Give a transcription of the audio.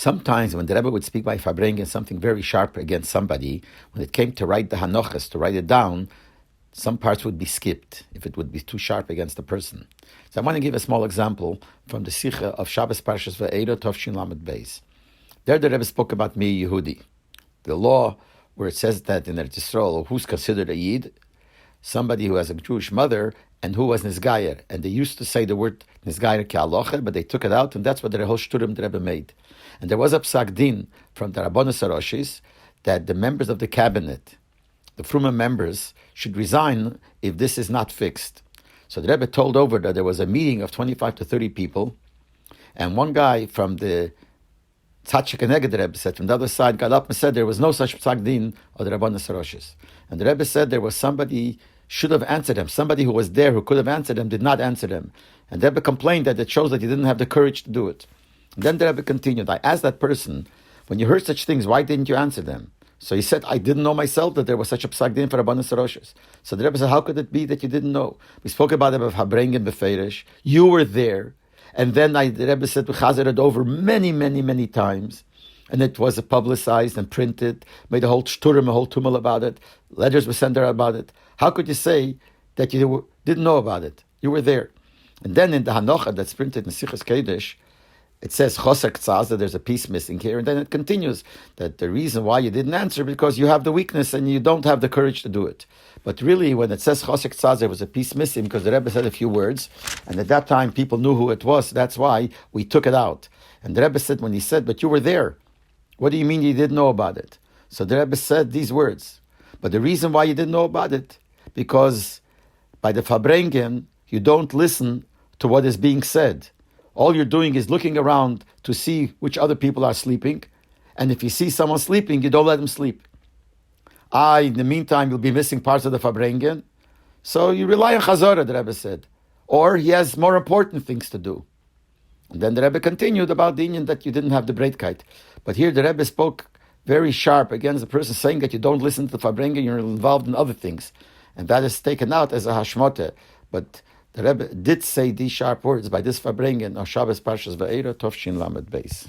Sometimes when the Rebbe would speak by Farbrengen something very sharp against somebody, when it came to write the Hanachas, to write it down, some parts would be skipped if it would be too sharp against the person. So I want to give a small example from the Sicha of Shabbos Parshas Va'era Tovshin Lamed Beis. There the Rebbe spoke about Mi Yehudi, the law where it says that in Eretz Yisrael, who's considered a Yid, somebody who has a Jewish mother, and who was Nizgayer. And they used to say the word Nizgayer Ke'aloche, but they took it out, and that's what the whole Shturim the Rebbe made. And there was a psak din from the Rabbanos Haroshis that the members of the cabinet, the Fruma members, should resign if this is not fixed. So the Rebbe told over that there was a meeting of 25 to 30 people, and one guy from the Tzaddik Neged Rebbe said, from the other side, got up and said there was no such psak din of the Rabbanos Haroshis. And the Rebbe said there was somebody should have answered him. Somebody who was there who could have answered him did not answer him. And the Rebbe complained that it shows that he didn't have the courage to do it. And then the Rebbe continued, I asked that person, when you heard such things, why didn't you answer them? So he said, I didn't know myself that there was such a psak din for Rabbanos Haroshis. So the Rebbe said, how could it be that you didn't know? We spoke about it of Farbrengen beferish. You were there. And then the Rebbe said, we chazer it over many, many, many times. And it was publicized and printed, made a whole shturim, a whole tumult about it. Letters were sent out about it. How could you say that you didn't know about it? You were there. And then in the Hanacha that's printed in Sichas Kodesh, it says Choser Ktsaz, that there's a piece missing here. And then it continues that the reason why you didn't answer because you have the weakness and you don't have the courage to do it. But really, when it says Choser Ktsaz, there was a piece missing because the Rebbe said a few words. And at that time, people knew who it was. That's why we took it out. And the Rebbe said, when he said, but you were there, what do you mean you didn't know about it? So the Rebbe said these words. But the reason why you didn't know about it, because by the Farbrengen, you don't listen to what is being said. All you're doing is looking around to see which other people are sleeping. And if you see someone sleeping, you don't let them sleep. In the meantime, you'll be missing parts of the Farbrengen. So you rely on Chazorah, the Rebbe said. Or he has more important things to do. And then the Rebbe continued about the Indian that you didn't have the Breitkeit. But here the Rebbe spoke very sharp against the person saying that you don't listen to the Farbrengen, you're involved in other things. And that is taken out as a hashmote. But the Rebbe did say these sharp words by this Farbrengen of Shabbos Parshas Va'era Tovshin Lamed Beis.